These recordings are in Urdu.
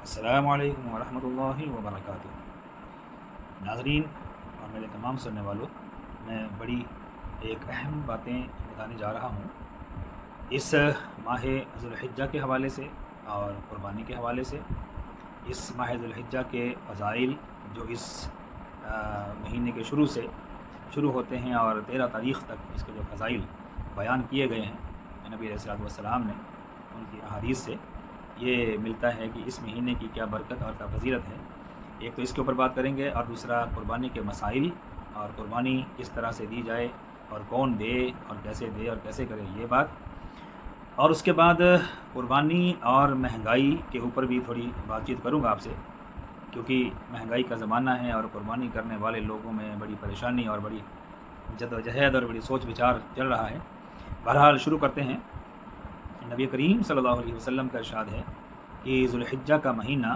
السلام علیکم ورحمۃ اللہ وبرکاتہ۔ ناظرین اور میرے تمام سننے والوں، میں بڑی ایک اہم باتیں بتانے جا رہا ہوں اس ماہ ذوالحجہ کے حوالے سے اور قربانی کے حوالے سے۔ اس ماہ ذوالحجہ کے فضائل جو اس مہینے کے شروع ہوتے ہیں اور 13 تاریخ تک اس کے جو فضائل بیان کیے گئے ہیں نبی علیہ الصلوۃ والسلام نے، ان کی احادیث سے یہ ملتا ہے کہ اس مہینے کی کیا برکت اور کیا فضیلت ہے۔ ایک تو اس کے اوپر بات کریں گے، اور دوسرا قربانی کے مسائل اور قربانی کس طرح سے دی جائے اور کون دے اور کیسے کرے، یہ بات۔ اور اس کے بعد قربانی اور مہنگائی کے اوپر بھی تھوڑی بات چیت کروں گا آپ سے، کیونکہ مہنگائی کا زمانہ ہے اور قربانی کرنے والے لوگوں میں بڑی پریشانی اور بڑی جدوجہد اور بڑی سوچ بچار چل رہا ہے۔ بہرحال شروع کرتے ہیں۔ نبی کریم صلی اللہ علیہ وسلم کا ارشاد ہے کہ ذوالحجہ کا مہینہ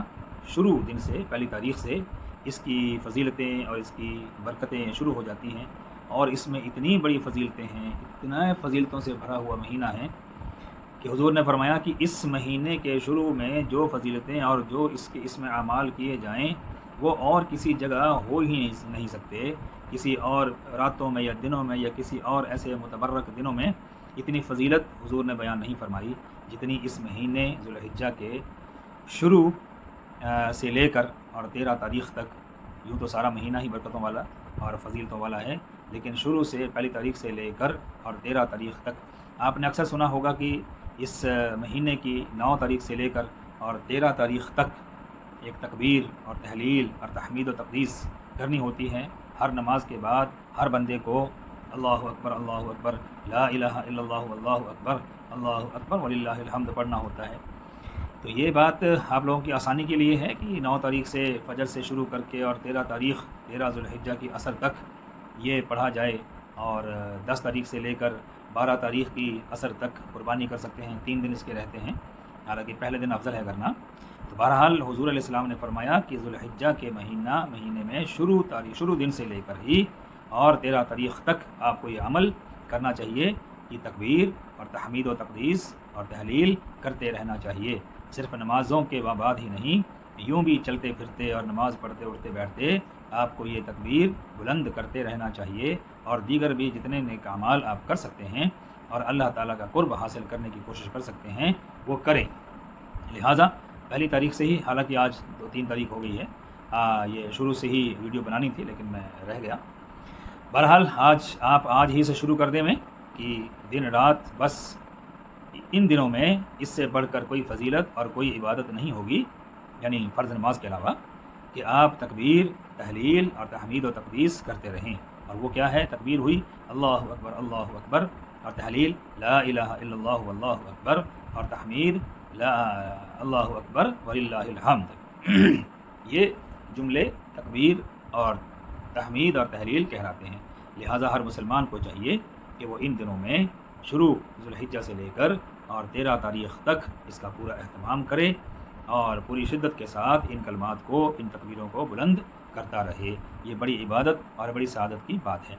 شروع دن سے، پہلی تاریخ سے اس کی فضیلتیں اور اس کی برکتیں شروع ہو جاتی ہیں، اور اس میں اتنی بڑی فضیلتیں ہیں، اتنا فضیلتوں سے بھرا ہوا مہینہ ہے کہ حضور نے فرمایا کہ اس مہینے کے شروع میں جو فضیلتیں اور جو اس میں اعمال کیے جائیں وہ اور کسی جگہ ہو ہی نہیں سکتے، کسی اور راتوں میں یا دنوں میں یا کسی اور ایسے متبرک دنوں میں اتنی فضیلت حضور نے بیان نہیں فرمائی جتنی اس مہینے ذوالحجہ کے شروع سے لے کر اور 13 تاریخ تک۔ یوں تو سارا مہینہ ہی برکتوں والا اور فضیلتوں والا ہے، لیکن شروع سے پہلی تاریخ سے لے کر اور 13 تاریخ تک آپ نے اکثر سنا ہوگا کہ اس مہینے کی 9 تاریخ سے لے کر اور 13 تاریخ تک ایک تکبیر اور تحلیل اور تحمید و تقدیس کرنی ہوتی ہے۔ ہر نماز کے بعد ہر بندے کو اللہ اکبر لا الہ الا اللہ اللہ اکبر وللہ الحمد پڑھنا ہوتا ہے۔ تو یہ بات آپ لوگوں کی آسانی کے لیے ہے کہ 9 تاریخ سے فجر سے شروع کر کے اور 13 ذوالحجہ کی عصر تک یہ پڑھا جائے، اور 10 تاریخ سے لے کر 12 تاریخ کی عصر تک قربانی کر سکتے ہیں۔ 3 دن اس کے رہتے ہیں، حالانکہ پہلے دن افضل ہے کرنا۔ تو بہرحال حضور علیہ السلام نے فرمایا کہ ذوالحجہ کے مہینے میں شروع دن سے لے کر ہی اور 13 تاریخ تک آپ کو یہ عمل کرنا چاہیے کہ تکبیر اور تحمید و تقدیس اور تحلیل کرتے رہنا چاہیے۔ صرف نمازوں کے بعد ہی نہیں، یوں بھی چلتے پھرتے اور نماز پڑھتے اٹھتے بیٹھتے آپ کو یہ تکبیر بلند کرتے رہنا چاہیے، اور دیگر بھی جتنے نیک اعمال آپ کر سکتے ہیں اور اللہ تعالیٰ کا قرب حاصل کرنے کی کوشش کر سکتے ہیں وہ کریں۔ لہٰذا پہلی تاریخ سے ہی، حالانکہ آج 2-3 تاریخ ہو گئی ہے، یہ شروع سے ہی ویڈیو بنانی تھی لیکن میں رہ گیا۔ بہرحال آج ہی سے شروع کر دیں میں کہ دن رات بس ان دنوں میں اس سے بڑھ کر کوئی فضیلت اور کوئی عبادت نہیں ہوگی، یعنی فرض نماز کے علاوہ، کہ آپ تکبیر، تحلیل اور تحمید و تقدیس کرتے رہیں۔ اور وہ کیا ہے؟ تکبیر ہوئی اللہ اکبر، اور تحلیل لا الہ الا اللہ واللہ اکبر، اور تحمید اللہ اکبر وللہ الحمد۔ یہ جملے تکبیر اور تحمید اور تحلیل کہلاتے ہیں۔ لہٰذا ہر مسلمان کو چاہیے کہ وہ ان دنوں میں شروع ذوالحجہ سے لے کر اور 13 تاریخ تک اس کا پورا اہتمام کرے اور پوری شدت کے ساتھ ان کلمات کو، ان تکبیروں کو بلند کرتا رہے۔ یہ بڑی عبادت اور بڑی سعادت کی بات ہے۔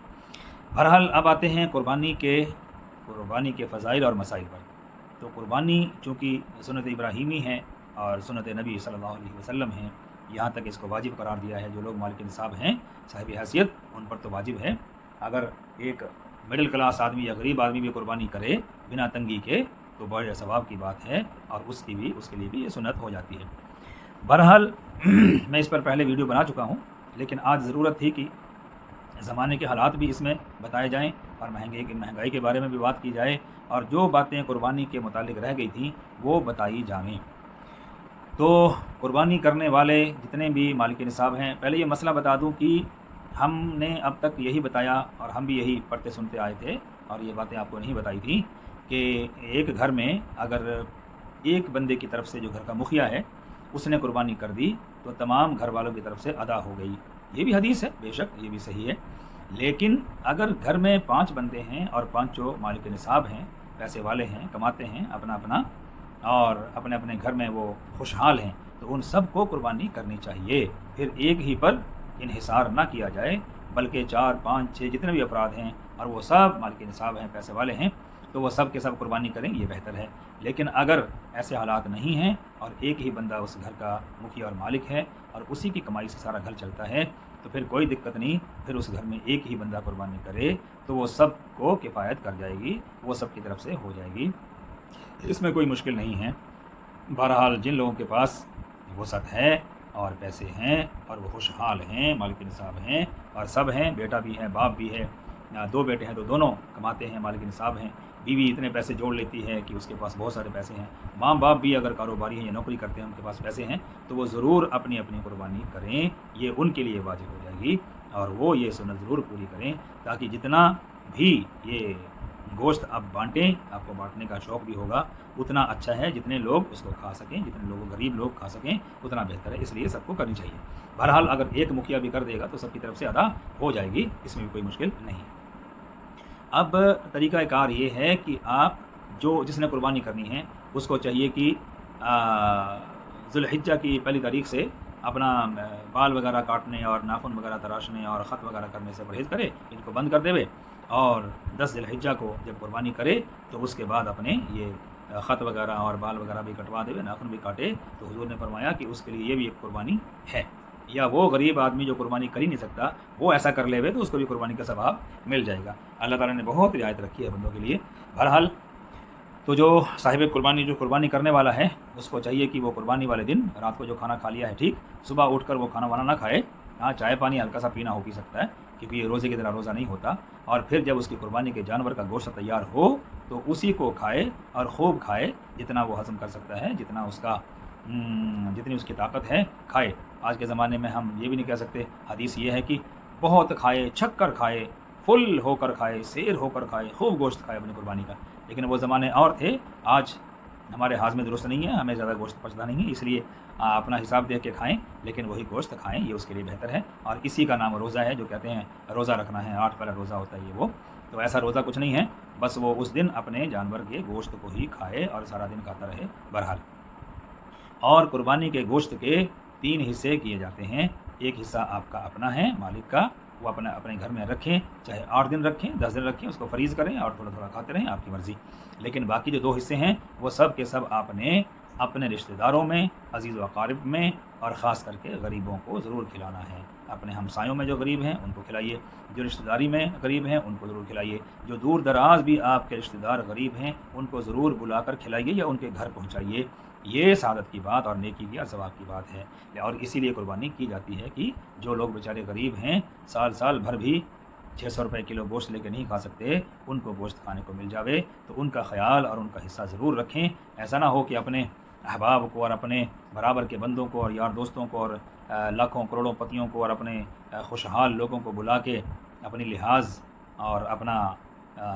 بہرحال اب آتے ہیں قربانی کے فضائل اور مسائل پر۔ تو قربانی چونکہ سنت ابراہیمی ہے اور سنت نبی صلی اللہ علیہ وسلم ہے، یہاں تک اس کو واجب قرار دیا ہے۔ جو لوگ مالک نصاب ہیں، صاحب حیثیت، ان پر تو واجب ہے۔ اگر ایک مڈل کلاس آدمی یا غریب آدمی بھی قربانی کرے بنا تنگی کے تو بڑے ثواب کی بات ہے، اور اس کے لیے بھی یہ سنت ہو جاتی ہے۔ بہرحال میں اس پر پہلے ویڈیو بنا چکا ہوں، لیکن آج ضرورت تھی کہ زمانے کے حالات بھی اس میں بتائے جائیں اور مہنگائی کے بارے میں بھی بات کی جائے، اور جو باتیں قربانی کے متعلق رہ گئی تھیں وہ بتائی جائیں۔ تو قربانی کرنے والے جتنے بھی مالک نصاب ہیں، پہلے یہ مسئلہ بتا دوں کہ ہم نے اب تک یہی بتایا اور ہم بھی یہی پڑھتے سنتے آئے تھے، اور یہ باتیں آپ کو نہیں بتائی تھیں کہ ایک گھر میں اگر ایک بندے کی طرف سے جو گھر کا مکھیا ہے اس نے قربانی کر دی تو تمام گھر والوں کی طرف سے ادا ہو گئی۔ یہ بھی حدیث ہے، بے شک یہ بھی صحیح ہے، لیکن اگر گھر میں 5 بندے ہیں اور 5 مالک نصاب ہیں، پیسے والے ہیں، کماتے ہیں اپنا اور اپنے گھر میں وہ خوشحال ہیں، تو ان سب کو قربانی کرنی چاہیے۔ پھر ایک ہی پر انحصار نہ کیا جائے، بلکہ 4، 5، 6 جتنے بھی افراد ہیں اور وہ سب مالک نصاب ہیں، پیسے والے ہیں، تو وہ سب کے سب قربانی کریں، یہ بہتر ہے۔ لیکن اگر ایسے حالات نہیں ہیں اور ایک ہی بندہ اس گھر کا مکھی اور مالک ہے اور اسی کی کمائی سے سارا گھر چلتا ہے تو پھر کوئی دقت نہیں، پھر اس گھر میں ایک ہی بندہ قربانی کرے تو وہ سب کو کفایت کر جائے گی، وہ سب کی طرف سے ہو جائے گی، اس میں کوئی مشکل نہیں ہے۔ بہرحال جن لوگوں کے پاس وسعت ہے اور پیسے ہیں اور وہ خوشحال ہیں، مالک نصاب ہیں اور سب ہیں، بیٹا بھی ہے، باپ بھی ہے، دو بیٹے ہیں تو دونوں کماتے ہیں، مالک نصاب ہیں، بیوی اتنے پیسے جوڑ لیتی ہے کہ اس کے پاس بہت سارے پیسے ہیں، ماں باپ بھی اگر کاروباری ہیں یا نوکری کرتے ہیں، ان کے پاس پیسے ہیں، تو وہ ضرور اپنی اپنی قربانی کریں، یہ ان کے لیے واجب ہو جائے گی اور وہ یہ سنت ضرور پوری کریں، تاکہ جتنا بھی یہ گوشت آپ بانٹیں، آپ کو بانٹنے کا شوق بھی ہوگا، اتنا اچھا ہے، جتنے لوگ اس کو کھا سکیں، جتنے لوگ غریب لوگ کھا سکیں اتنا بہتر ہے، اس لیے سب کو کرنی چاہیے۔ بہرحال اگر ایک مکھیا بھی کر دے گا تو سب کی طرف سے ادا ہو جائے گی، اس میں بھی کوئی مشکل نہیں۔ اب طریقہ کار یہ ہے کہ آپ جس نے قربانی کرنی ہے اس کو چاہیے کہ ذو الحجہ کی پہلی تاریخ سے اپنا بال وغیرہ کاٹنے اور ناخن وغیرہ تراشنے اور خط وغیرہ کرنے سے پرہیز کرے، ان کو بند کر دے، اور 10 ذی الحجہ کو جب قربانی کرے تو اس کے بعد اپنے یہ خط وغیرہ اور بال وغیرہ بھی کٹوا دے، ناخن بھی کاٹے، تو حضور نے فرمایا کہ اس کے لیے یہ بھی ایک قربانی ہے۔ یا وہ غریب آدمی جو قربانی کر ہی نہیں سکتا وہ ایسا کر لے تو اس کو بھی قربانی کا ثواب مل جائے گا۔ اللہ تعالیٰ نے بہت رعایت رکھی ہے بندوں کے لیے۔ بہرحال تو جو صاحب قربانی جو قربانی کرنے والا ہے اس کو چاہیے کہ وہ قربانی والے دن رات کو جو کھانا کھا لیا ہے ٹھیک، صبح اٹھ کر وہ کھانا وانا نہ کھائے، ہاں چائے پانی ہلکا سا پینا ہو پی سکتا ہے کیونکہ یہ روزے کی طرح روزہ نہیں ہوتا، اور پھر جب اس کی قربانی کے جانور کا گوشت تیار ہو تو اسی کو کھائے اور خوب کھائے، جتنا وہ ہضم کر سکتا ہے، جتنا اس کا جتنی اس کی طاقت ہے کھائے۔ آج کے زمانے میں ہم یہ بھی نہیں کہہ سکتے، حدیث یہ ہے کہ بہت کھائے، چھک کر کھائے، فل ہو کر کھائے، سیر ہو کر کھائے، خوب گوشت کھائے اپنی قربانی کا، لیکن وہ زمانے اور تھے۔ آج ہمارے ہاضمے درست نہیں ہے، ہمیں زیادہ گوشت پچتا نہیں ہے، اس لیے اپنا حساب دیکھ کے کھائیں، لیکن وہی گوشت کھائیں، یہ اس کے لیے بہتر ہے، اور اسی کا نام روزہ ہے، جو کہتے ہیں روزہ رکھنا ہے، 8 پہلا روزہ ہوتا ہے یہ وہ، تو ایسا روزہ کچھ نہیں ہے، بس وہ اس دن اپنے جانور کے گوشت کو ہی کھائے اور سارا دن کھاتا رہے۔ بہرحال اور قربانی کے گوشت کے 3 حصے کیے جاتے ہیں، ایک حصہ آپ کا اپنا ہے، مالک کا، وہ اپنے گھر میں رکھیں، چاہے 8 دن رکھیں، 10 دن رکھیں، اس کو فریز کریں اور تھوڑا تھوڑا کھاتے رہیں، آپ کی مرضی۔ لیکن باقی جو 2 حصے ہیں وہ سب کے سب آپ نے اپنے رشتہ داروں میں، عزیز و اقارب میں، اور خاص کر کے غریبوں کو ضرور کھلانا ہے۔ اپنے ہمسایوں میں جو غریب ہیں ان کو کھلائیے، جو رشتہ داری میں غریب ہیں ان کو ضرور کھلائیے، جو دور دراز بھی آپ کے رشتہ دار غریب ہیں ان کو ضرور بلا کر کھلائیے یا ان کے گھر پہنچائیے، یہ سعادت کی بات اور نیکی کی اور ثواب کی بات ہے۔ اور اسی لیے قربانی کی جاتی ہے کہ جو لوگ بیچارے غریب ہیں، سال بھر بھی 600 روپے کلو گوشت لے کے نہیں کھا سکتے، ان کو گوشت کھانے کو مل جاوے تو ان کا خیال اور ان کا حصہ ضرور رکھیں۔ ایسا نہ ہو کہ اپنے احباب کو اور اپنے برابر کے بندوں کو اور یار دوستوں کو اور لاکھوں کروڑوں پتیوں کو اور اپنے خوشحال لوگوں کو بلا کے اپنی لحاظ اور اپنا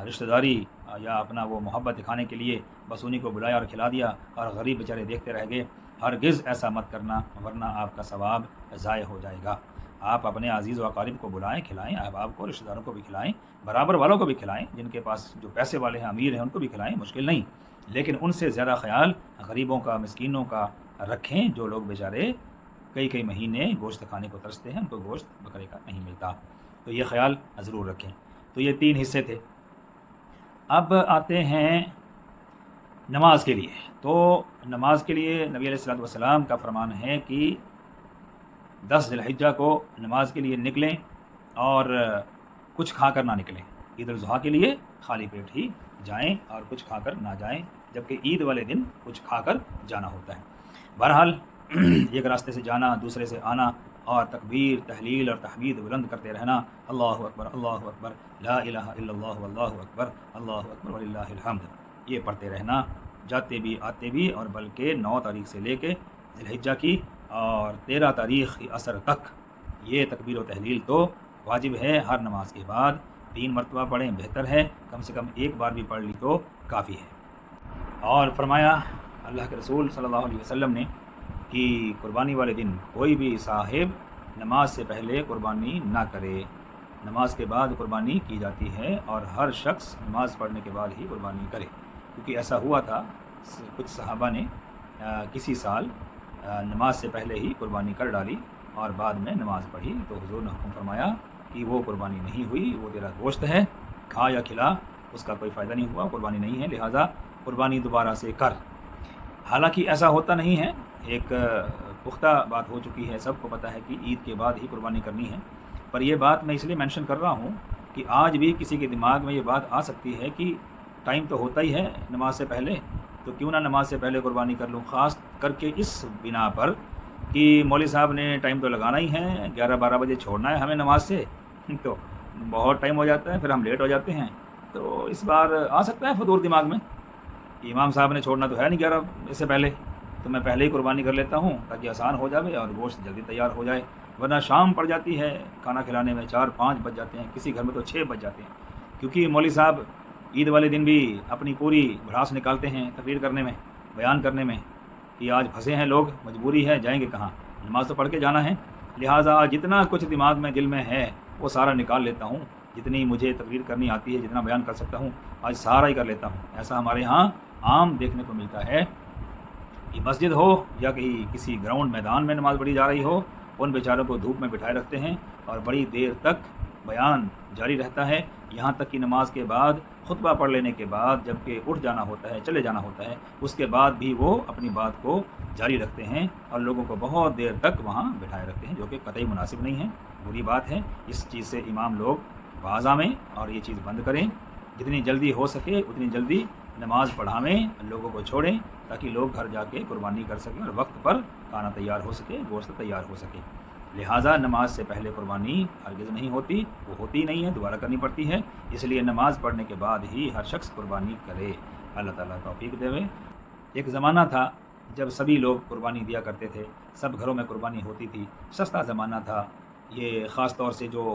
رشتہ داری یا اپنا وہ محبت دکھانے کے لیے بس انہیں کو بلایا اور کھلا دیا اور غریب بیچارے دیکھتے رہ گئے۔ ہرگز ایسا مت کرنا، ورنہ آپ کا ثواب ضائع ہو جائے گا۔ آپ اپنے عزیز و اقارب کو بلائیں، کھلائیں، احباب کو، رشتہ داروں کو بھی کھلائیں، برابر والوں کو بھی کھلائیں، جن کے پاس جو پیسے والے ہیں، امیر ہیں، ان کو بھی کھلائیں، مشکل نہیں، لیکن ان سے زیادہ خیال غریبوں کا، مسکینوں کا رکھیں، جو لوگ بیچارے کئی مہینے گوشت کھانے کو ترستے ہیں، ان کو گوشت بکرے کا نہیں ملتا، تو یہ خیال ضرور رکھیں۔ تو یہ 3 حصے تھے۔ اب آتے ہیں نماز کے لیے۔ تو نماز کے لیے نبی علیہ السلام کا فرمان ہے کہ 10 ذی الحجہ کو نماز کے لیے نکلیں اور کچھ کھا کر نہ نکلیں۔ عید الاضحیٰ کے لیے خالی پیٹ ہی جائیں اور کچھ کھا کر نہ جائیں، جبکہ عید والے دن کچھ کھا کر جانا ہوتا ہے۔ بہرحال ایک راستے سے جانا، دوسرے سے آنا، اور تکبیر، تحلیل اور تحمید بلند کرتے رہنا، اللہ اکبر، اللہ اکبر، لا الہ الا اللہ، واللہ اکبر، اللہ اکبر وللہ الحمد، یہ پڑھتے رہنا، جاتے بھی آتے بھی، اور بلکہ 9 تاریخ سے لے کے ذی الحجہ کی اور 13 تاریخ کی عصر تک یہ تکبیر و تحلیل تو واجب ہے، ہر نماز کے بعد 3 مرتبہ پڑھیں، بہتر ہے، کم سے کم ایک بار بھی پڑھ لی تو کافی ہے۔ اور فرمایا اللہ کے رسول صلی اللہ علیہ وسلم نے کہ قربانی والے دن کوئی بھی صاحب نماز سے پہلے قربانی نہ کرے، نماز کے بعد قربانی کی جاتی ہے، اور ہر شخص نماز پڑھنے کے بعد ہی قربانی کرے، کیونکہ ایسا ہوا تھا کچھ صحابہ نے کسی سال نماز سے پہلے ہی قربانی کر ڈالی اور بعد میں نماز پڑھی، تو حضور نے حکم فرمایا کہ وہ قربانی نہیں ہوئی، وہ تیرا گوشت ہے، کھا یا کھلا، اس کا کوئی فائدہ نہیں ہوا، قربانی نہیں ہے، لہٰذا قربانی دوبارہ سے کر۔ حالانکہ ایسا ہوتا نہیں ہے، ایک پختہ بات ہو چکی ہے، سب کو پتہ ہے کہ عید کے بعد ہی قربانی کرنی ہے، پر یہ بات میں اس لیے مینشن کر رہا ہوں کہ آج بھی کسی کے دماغ میں یہ بات آ سکتی ہے کہ ٹائم تو ہوتا ہی ہے نماز سے پہلے، تو کیوں نہ نماز سے پہلے قربانی کر لوں، خاص کر کے اس بنا پر کہ مولوی صاحب نے ٹائم تو لگانا ہی ہے، 11-12 بجے چھوڑنا ہے ہمیں نماز سے، تو بہت ٹائم ہو جاتا ہے، پھر ہم لیٹ ہو جاتے ہیں، تو اس بار آ سکتا ہے فطور دماغ میں کہ امام صاحب نے چھوڑنا تو ہے نہیں 11 سے پہلے، تو میں پہلے ہی قربانی کر لیتا ہوں تاکہ آسان ہو جائے اور گوشت جلدی تیار ہو جائے، ورنہ شام پڑ جاتی ہے کھانا کھلانے میں، 4-5 بج جاتے ہیں، کسی گھر میں تو 6 بج جاتے ہیں، کیونکہ مولوی صاحب عید والے دن بھی اپنی پوری بھڑاس نکالتے ہیں تقریر کرنے میں، بیان کرنے میں کہ آج پھنسے ہیں لوگ، مجبوری ہے، جائیں گے کہاں، نماز تو پڑھ کے جانا ہے، لہٰذا جتنا کچھ دماغ میں دل میں ہے وہ سارا نکال لیتا ہوں، جتنی مجھے تقریر کرنی آتی ہے، جتنا بیان کر سکتا ہوں آج سارا ہی کر لیتا ہوں۔ ایسا ہمارے ہاں عام دیکھنے کو ملتا ہے کہ مسجد ہو یا کہیں کسی گراؤنڈ میدان میں نماز پڑھی جا رہی ہو، ان بیچاروں کو دھوپ میں بٹھائے رکھتے ہیں اور بڑی دیر تک بیان جاری رہتا ہے، یہاں تک کہ نماز کے بعد خطبہ پڑھ لینے کے بعد جب کہ اٹھ جانا ہوتا ہے، چلے جانا ہوتا ہے، اس کے بعد بھی وہ اپنی بات کو جاری رکھتے ہیں اور لوگوں کو بہت دیر تک وہاں بٹھائے رکھتے ہیں، جو کہ قطعی مناسب نہیں ہے، بری بات ہے۔ اس چیز سے امام لوگ باز آئیں اور یہ چیز بند کریں، جتنی جلدی ہو سکے اتنی جلدی نماز پڑھاویں، لوگوں کو چھوڑیں تاکہ لوگ گھر جا کے قربانی کر سکیں اور وقت پر کھانا تیار ہو سکے، گوشت تیار ہو سکے۔ لہٰذا نماز سے پہلے قربانی ہرگز نہیں ہوتی، وہ ہوتی نہیں ہے، دوبارہ کرنی پڑتی ہے، اس لیے نماز پڑھنے کے بعد ہی ہر شخص قربانی کرے۔ اللہ تعالیٰ توفیق دے۔ ایک زمانہ تھا جب سبھی لوگ قربانی دیا کرتے تھے، سب گھروں میں قربانی ہوتی تھی، سستا زمانہ تھا، یہ خاص طور سے جو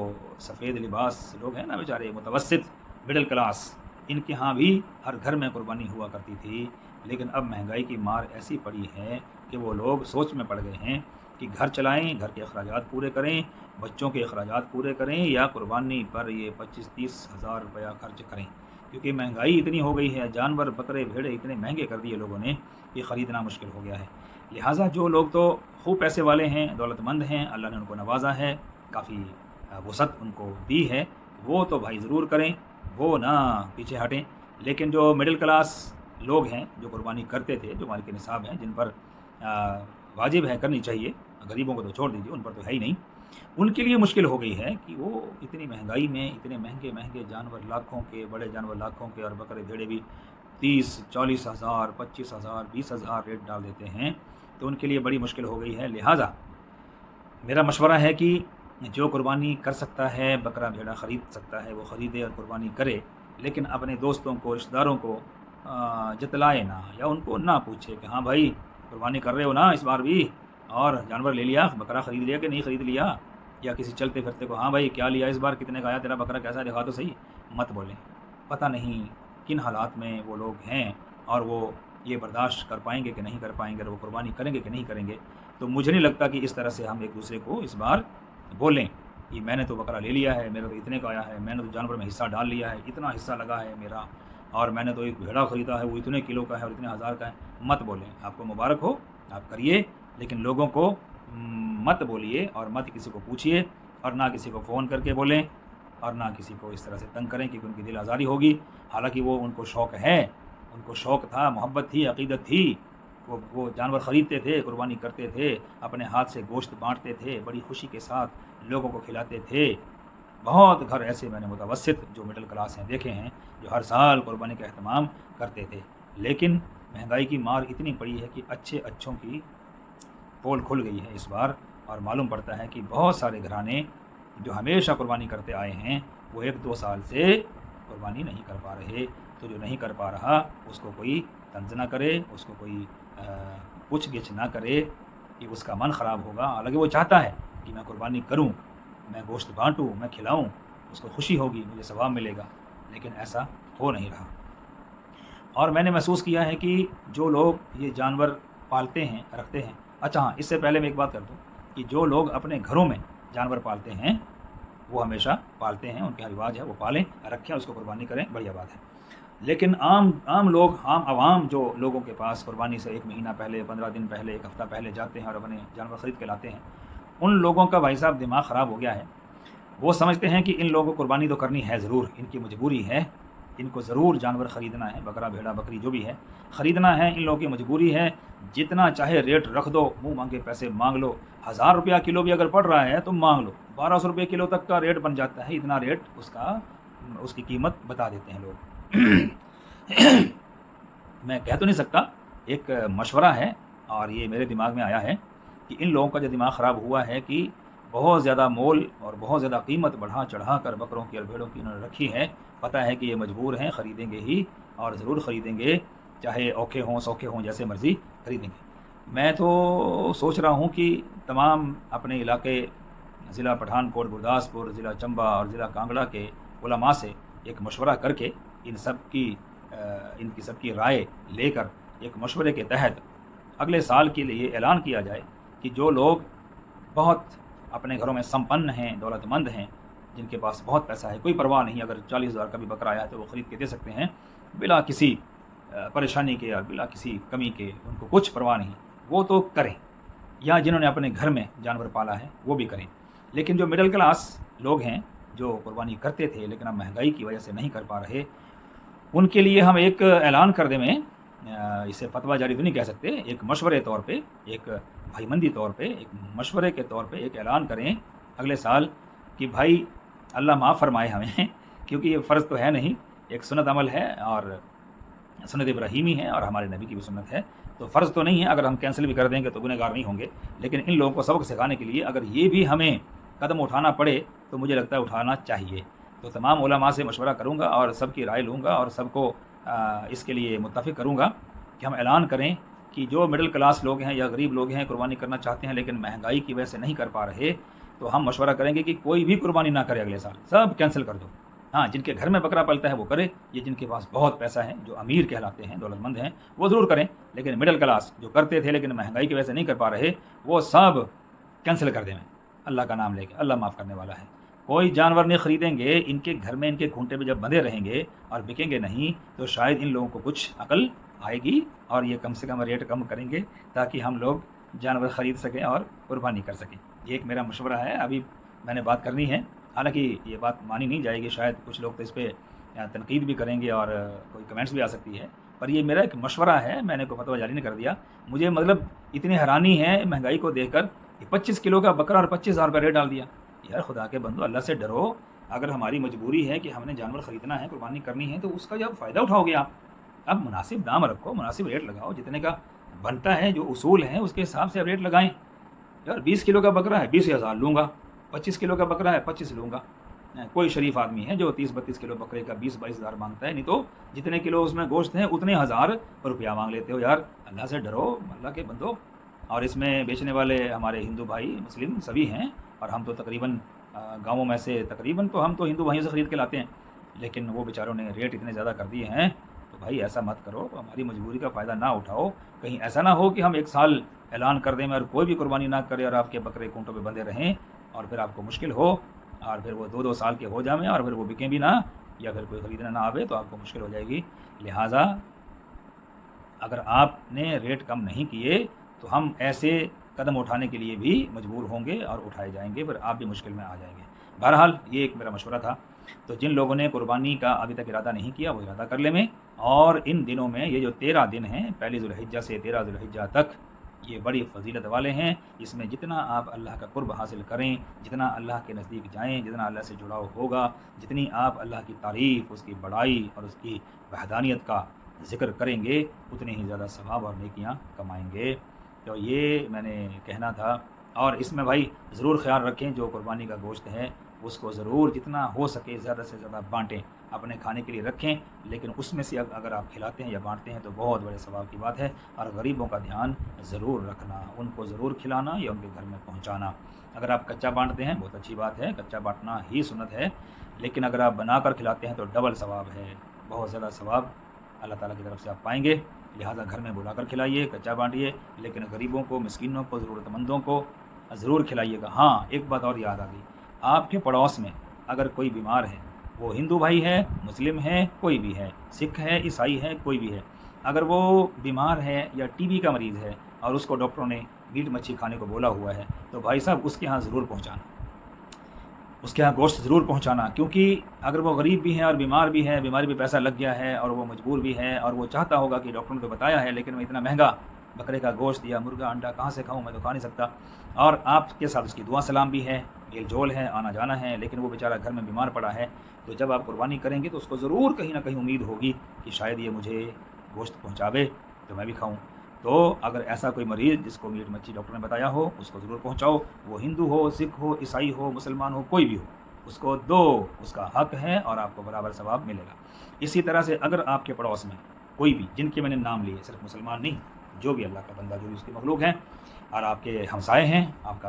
سفید لباس لوگ ہیں نا بیچارے، متوسط مڈل کلاس، ان کے ہاں بھی ہر گھر میں قربانی ہوا کرتی تھی، لیکن اب مہنگائی کی مار ایسی پڑی ہے کہ وہ لوگ سوچ میں پڑ گئے ہیں کہ گھر چلائیں، گھر کے اخراجات پورے کریں، بچوں کے اخراجات پورے کریں یا قربانی پر یہ 25-30 ہزار روپیہ خرچ کریں، کیونکہ مہنگائی اتنی ہو گئی ہے، جانور بکرے بھیڑے اتنے مہنگے کر دیے لوگوں نے کہ خریدنا مشکل ہو گیا ہے۔ لہٰذا جو لوگ تو خوب پیسے والے ہیں، دولت مند ہیں، اللہ نے ان کو نوازا ہے، کافی وسعت ان کو دی ہے، وہ تو بھائی ضرور کریں، وہ نہ پیچھے ہٹیں، لیکن جو مڈل کلاس لوگ ہیں جو قربانی کرتے تھے، جو مالک نصاب ہیں، جن پر واجب ہے کرنی چاہیے، غریبوں کو تو چھوڑ دیجیے، ان پر تو ہے ہی نہیں، ان کے لیے مشکل ہو گئی ہے کہ وہ اتنی مہنگائی میں اتنے مہنگے مہنگے جانور لاکھوں کے، بڑے جانور لاکھوں کے اور بکرے بھیڑے بھی 30-40 ہزار، 25 ہزار، 20 ہزار ریٹ ڈال دیتے ہیں، تو ان کے لیے بڑی مشکل ہو گئی ہے۔ لہٰذا میرا مشورہ ہے کہ جو قربانی کر سکتا ہے، بکرا بھیڑا خرید سکتا ہے، وہ خریدے اور قربانی کرے، لیکن اپنے دوستوں کو، رشتہ داروں کو جتلائے نہ، یا ان کو نہ پوچھے کہ ہاں بھائی قربانی کر رہے ہو نا اس بار بھی، اور جانور لے لیا، بکرا خرید لیا کہ نہیں خرید لیا، یا کسی چلتے پھرتے کو ہاں بھائی کیا لیا اس بار، کتنے کا آیا تیرا بکرا، کیسا دکھا تو صحیح، مت بولیں۔ پتہ نہیں کن حالات میں وہ لوگ ہیں اور وہ یہ برداشت کر پائیں گے کہ نہیں کر پائیں گے، اور وہ قربانی کریں گے کہ نہیں کریں گے، تو مجھے نہیں لگتا کہ اس طرح سے ہم ایک دوسرے کو اس بار بولیں کہ میں نے تو بکرا لے لیا ہے، میرا تو اتنے کا آیا ہے، میں نے تو جانور میں حصہ ڈال لیا ہے، اتنا حصہ لگا ہے میرا، اور میں نے تو ایک بھیڑا خریدا ہے وہ اتنے کلو کا ہے اور اتنے ہزار کا ہے۔ مت بولیں، آپ کو مبارک ہو، آپ کریے، لیکن لوگوں کو مت بولیے اور مت کسی کو پوچھیے، اور نہ کسی کو فون کر کے بولیں، اور نہ کسی کو اس طرح سے تنگ کریں کہ ان کی دل آزاری ہوگی، حالانکہ وہ ان کو شوق ہے، ان کو شوق تھا، محبت تھی، عقیدت تھی، وہ جانور خریدتے تھے، قربانی کرتے تھے، اپنے ہاتھ سے گوشت بانٹتے تھے، بڑی خوشی کے ساتھ لوگوں کو کھلاتے تھے۔ بہت گھر ایسے میں نے متوسط جو مڈل کلاس ہیں دیکھے ہیں جو ہر سال قربانی کا اہتمام کرتے تھے، لیکن مہنگائی کی مار اتنی پڑی ہے کہ اچھوں کی پول کھل گئی ہے اس بار، اور معلوم پڑتا ہے کہ بہت سارے گھرانے جو ہمیشہ قربانی کرتے آئے ہیں وہ 1-2 سال سے قربانی نہیں کر پا رہے، تو جو نہیں کر پا رہا اس کو کوئی طنز نہ کرے، اس کو کوئی پوچھ گچھ نہ کرے کہ اس کا من خراب ہوگا، حالانکہ وہ چاہتا ہے کہ میں قربانی کروں، میں گوشت بانٹوں، میں کھلاؤں، اس کو خوشی ہوگی، مجھے ثواب ملے گا، لیکن ایسا ہو نہیں رہا۔ اور میں نے محسوس کیا ہے کہ جو لوگ یہ جانور پالتے ہیں، رکھتے ہیں، اچھا ہاں، اس سے پہلے میں ایک بات کر دوں کہ جو لوگ اپنے گھروں میں جانور پالتے ہیں وہ ہمیشہ پالتے ہیں، ان کا رواج ہے وہ پالیں، رکھیں، اس کو قربانی کریں، بڑھیا بات ہے، لیکن عام لوگ، عوام جو لوگوں کے پاس قربانی سے 1 مہینہ پہلے، 15 دن پہلے، 1 ہفتہ پہلے جاتے ہیں اور اپنے جانور خرید کے لاتے ہیں، ان لوگوں کا بھائی صاحب دماغ خراب ہو گیا ہے۔ وہ سمجھتے ہیں کہ ان لوگوں کو قربانی تو کرنی ہے ضرور، ان کی مجبوری ہے، ان کو ضرور جانور خریدنا ہے، بکرا بھیڑا بکری جو بھی ہے خریدنا ہے، ان لوگوں کی مجبوری ہے، جتنا چاہے ریٹ رکھ دو، منہ مانگے پیسے مانگ لو، 1000 روپیہ کلو بھی اگر پڑ رہا ہے تو مانگ لو، 1200 روپے کلو تک کا ریٹ بن جاتا ہے، اتنا ریٹ اس کی قیمت بتا دیتے ہیں لوگ۔ میں کہہ تو نہیں سکتا، ایک مشورہ ہے اور یہ میرے دماغ میں آیا ہے کہ ان لوگوں کا جو دماغ خراب ہوا ہے کہ بہت زیادہ مول اور بہت زیادہ قیمت بڑھا چڑھا کر بکروں کی اور بھیڑوں کی انہوں نے رکھی ہے، پتہ ہے کہ یہ مجبور ہیں، خریدیں گے ہی اور ضرور خریدیں گے، چاہے اوکھے ہوں سوکھے ہوں، جیسے مرضی خریدیں گے۔ میں تو سوچ رہا ہوں کہ تمام اپنے علاقے ضلع پٹھان کوٹ گرداسپور، ضلع چمبا اور ضلع کانگڑا کے علماء سے ایک مشورہ کر کے ان کی سب کی رائے لے کر ایک مشورے کے تحت اگلے سال کے لیے اعلان کیا جائے کہ جو لوگ بہت اپنے گھروں میں سمپن ہیں، دولت مند ہیں، جن کے پاس بہت پیسہ ہے، کوئی پرواہ نہیں، اگر 40,000 کا بھی بکرا آیا ہے تو وہ خرید کے دے سکتے ہیں بلا کسی پریشانی کے اور بلا کسی کمی کے، ان کو کچھ پرواہ نہیں، وہ تو کریں، یا جنہوں نے اپنے گھر میں جانور پالا ہے وہ بھی کریں۔ لیکن جو مڈل کلاس لوگ ہیں جو قربانی کرتے تھے لیکن اب مہنگائی کی وجہ سے نہیں کر پا رہے، ان کے لیے ہم ایک اعلان کر دیں، میں اسے فتویٰ جاری تو نہیں کہہ سکتے، ایک مشورے طور پہ، ایک بھائی مندی طور پہ، ایک مشورے کے طور پہ ایک اعلان کریں اگلے سال کہ بھائی اللہ معاف فرمائے ہمیں، کیونکہ یہ فرض تو ہے نہیں، ایک سنت عمل ہے اور سنت ابراہیمی ہے اور ہمارے نبی کی بھی سنت ہے، تو فرض تو نہیں ہے، اگر ہم کینسل بھی کر دیں گے تو گنہگار نہیں ہوں گے، لیکن ان لوگوں کو سبق سکھانے کے لیے اگر یہ بھی ہمیں قدم اٹھانا پڑے تو مجھے لگتا ہے اٹھانا چاہیے۔ تو تمام علماء سے مشورہ کروں گا اور سب کی رائے لوں گا اور سب کو اس کے لیے متفق کروں گا کہ ہم اعلان کریں کہ جو مڈل کلاس لوگ ہیں یا غریب لوگ ہیں قربانی کرنا چاہتے ہیں لیکن مہنگائی کی وجہ سے نہیں کر پا رہے، تو ہم مشورہ کریں گے کہ کوئی بھی قربانی نہ کرے اگلے سال، سب کینسل کر دو۔ ہاں، جن کے گھر میں بکرا پلتا ہے وہ کرے، یہ جن کے پاس بہت پیسہ ہے، جو امیر کہلاتے ہیں، دولت مند ہیں، وہ ضرور کریں، لیکن مڈل کلاس جو کرتے تھے لیکن مہنگائی کی وجہ سے نہیں کر پا رہے، وہ سب کینسل کر دیں، اللہ کا نام لے کے، اللہ معاف کرنے والا ہے۔ کوئی جانور نہیں خریدیں گے، ان کے گھر میں ان کے کھونٹے پہ جب بندھے رہیں گے اور بکیں گے نہیں تو شاید ان لوگوں کو کچھ عقل آئے گی اور یہ کم سے کم ریٹ کم کریں گے تاکہ ہم لوگ جانور خرید سکیں اور قربانی کر سکیں۔ یہ ایک میرا مشورہ ہے، ابھی میں نے بات کرنی ہے، حالانکہ یہ بات مانی نہیں جائے گی، شاید کچھ لوگ تو اس پہ تنقید بھی کریں گے اور کوئی کمنٹس بھی آ سکتی ہے، پر یہ میرا ایک مشورہ ہے، میں نے کوئی فتویٰ جاری نہیں کر دیا۔ مجھے مطلب اتنی حیرانی ہے مہنگائی کو دیکھ کر کہ 25 کلو کا بکرا اور 25,000 روپے ریٹ ڈال دیا۔ یار خدا کے بندو، اللہ سے ڈرو، اگر ہماری مجبوری ہے کہ ہم نے جانور خریدنا ہے، قربانی کرنی ہے، تو اس کا جب فائدہ اٹھاؤ گے آپ، اب مناسب دام رکھو، مناسب ریٹ لگاؤ، جتنے کا بنتا ہے جو اصول ہیں اس کے حساب سے اب ریٹ لگائیں۔ یار 20 کلو کا بکرا ہے 20,000 لوں گا، 25 کلو کا بکرا ہے 25 لوں گا۔ کوئی شریف آدمی ہے جو 30-32 کلو بکرے کا 20-22 ہزار مانگتا ہے، نہیں تو جتنے کلو اس میں گوشت ہیں اتنے 1000 روپیہ مانگ لیتے ہو۔ یار اللہ سے ڈرو، اللہ کے بندو۔ اور اس میں بیچنے والے ہمارے ہندو بھائی مسلم سبھی ہیں، اور ہم تو تقریباً گاؤں میں سے تقریباً تو ہم تو ہندو بھائیوں سے خرید کے لاتے ہیں، لیکن وہ بیچاروں نے ریٹ اتنے زیادہ کر دیے ہیں، تو بھائی ایسا مت کرو، ہماری مجبوری کا فائدہ نہ اٹھاؤ۔ کہیں ایسا نہ ہو کہ ہم ایک سال اعلان کر دیں اور کوئی بھی قربانی نہ کرے اور آپ کے بکرے کونٹوں پہ بندھے رہیں اور پھر آپ کو مشکل ہو اور پھر وہ 2-2 سال کے ہو جائیں اور پھر وہ بکیں بھی نہ یا پھر کوئی خریدنا نہ آوے تو آپ کو مشکل ہو جائے گی۔ لہٰذا اگر آپ نے ریٹ کم نہیں کیے تو ہم ایسے قدم اٹھانے کے لیے بھی مجبور ہوں گے اور اٹھائے جائیں گے، پھر آپ بھی مشکل میں آ جائیں گے۔ بہرحال یہ ایک میرا مشورہ تھا، تو جن لوگوں نے قربانی کا ابھی تک ارادہ نہیں کیا وہ ارادہ کر لیں میں، اور ان دنوں میں یہ جو 13 دن ہیں، پہلی ذو الحجہ سے 13 ذو الحجہ تک، یہ بڑی فضیلت والے ہیں۔ اس میں جتنا آپ اللہ کا قرب حاصل کریں، جتنا اللہ کے نزدیک جائیں، جتنا اللہ سے جڑاؤ ہوگا، جتنی آپ اللہ کی تعریف، اس کی بڑائی اور اس کی وحدانیت کا ذکر کریں گے، اتنے ہی زیادہ ثواب اور نیکیاں کمائیں گے۔ تو یہ میں نے کہنا تھا، اور اس میں بھائی ضرور خیال رکھیں جو قربانی کا گوشت ہے اس کو ضرور جتنا ہو سکے زیادہ سے زیادہ بانٹیں، اپنے کھانے کے لیے رکھیں، لیکن اس میں سے اگر آپ کھلاتے ہیں یا بانٹتے ہیں تو بہت بڑے ثواب کی بات ہے، اور غریبوں کا دھیان ضرور رکھنا، ان کو ضرور کھلانا یا ان کے گھر میں پہنچانا۔ اگر آپ کچا بانٹتے ہیں بہت اچھی بات ہے، کچا بانٹنا ہی سنت ہے، لیکن اگر آپ بنا کر کھلاتے ہیں تو ڈبل ثواب ہے، بہت زیادہ ثواب اللہ تعالیٰ کی طرف سے آپ پائیں گے۔ لہٰذا گھر میں بلا کر کھلائیے، کچا بانٹیے، لیکن غریبوں کو، مسکینوں کو، ضرورت مندوں کو ضرور کھلائیے گا۔ ہاں ایک بات اور یاد آ گئی، آپ کے پڑوس میں اگر کوئی بیمار ہے، وہ ہندو بھائی ہے، مسلم ہے، کوئی بھی ہے، سکھ ہے، عیسائی ہے، کوئی بھی ہے، اگر وہ بیمار ہے یا ٹی بی کا مریض ہے اور اس کو ڈاکٹروں نے میٹ مچھی کھانے کو بولا ہوا ہے تو بھائی صاحب اس کے ہاں ضرور پہنچانا، اس کے یہاں گوشت ضرور پہنچانا، کیونکہ اگر وہ غریب بھی ہے اور بیمار بھی ہے، بیماری پہ پیسہ لگ گیا ہے اور وہ مجبور بھی ہے اور وہ چاہتا ہوگا کہ ڈاکٹر نے تو بتایا ہے لیکن میں اتنا مہنگا بکرے کا گوشت یا مرغا انڈا کہاں سے کھاؤں، میں تو کھا نہیں سکتا، اور آپ کے ساتھ اس کی دعا سلام بھی ہے، میل جول ہے، آنا جانا ہے، لیکن وہ بیچارہ گھر میں بیمار پڑا ہے، تو جب آپ قربانی کریں گے تو اس کو ضرور کہیں نہ کہیں امید ہوگی کہ شاید یہ مجھے گوشت پہنچاوے تو میں بھی کھاؤں۔ تو اگر ایسا کوئی مریض جس کو میٹ مچھی ڈاکٹر نے بتایا ہو اس کو ضرور پہنچاؤ، وہ ہندو ہو، سکھ ہو، عیسائی ہو، مسلمان ہو، کوئی بھی ہو، اس کو دو، اس کا حق ہے اور آپ کو برابر ثواب ملے گا۔ اسی طرح سے اگر آپ کے پڑوس میں کوئی بھی، جن کے میں نے نام لیے، صرف مسلمان نہیں، جو بھی اللہ کا بندہ، جو بھی اس کی مخلوق ہیں اور آپ کے ہمسائے ہیں، آپ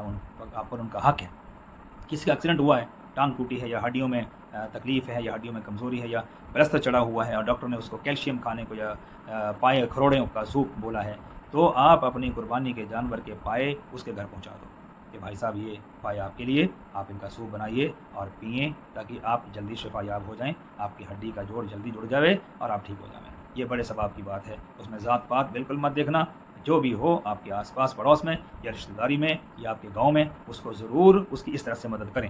پر ان کا حق ہے، کسی کا ایکسیڈنٹ ہوا ہے، ٹانگ ٹوٹی ہے یا ہڈیوں میں تکلیف ہے یا ہڈیوں میں کمزوری ہے یا پلستر چڑھا ہوا ہے اور ڈاکٹر نے اس کو کیلشیم کھانے کو یا پائے کھروڑے کا سوپ بولا ہے، تو آپ اپنی قربانی کے جانور کے پائے اس کے گھر پہنچا دو کہ بھائی صاحب یہ پائے آپ کے لیے، آپ ان کا سوپ بنائیے اور پئیں تاکہ آپ جلدی شفا یاب ہو جائیں، آپ کی ہڈی کا جوڑ جلدی جڑ جاوے اور آپ ٹھیک ہو جائیں۔ یہ بڑے ثواب کی بات ہے، اس میں ذات پات بالکل مت دیکھنا، جو بھی ہو آپ کے آس پاس پڑوس میں یا رشتہ داری میں یا آپ کے گاؤں میں، اس کو ضرور اس کی اس طرح سے مدد کریں،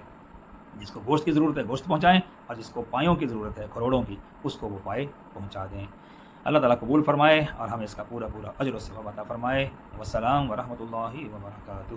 جس کو گوشت کی ضرورت ہے گوشت پہنچائیں اور جس کو پایوں کی ضرورت ہے، کروڑوں کی، اس کو وہ پائے پہنچا دیں۔ اللہ تعالیٰ قبول فرمائے اور ہمیں اس کا پورا اجر و ثواب عطا فرمائے۔ والسلام ورحمۃ اللہ وبرکاتہ۔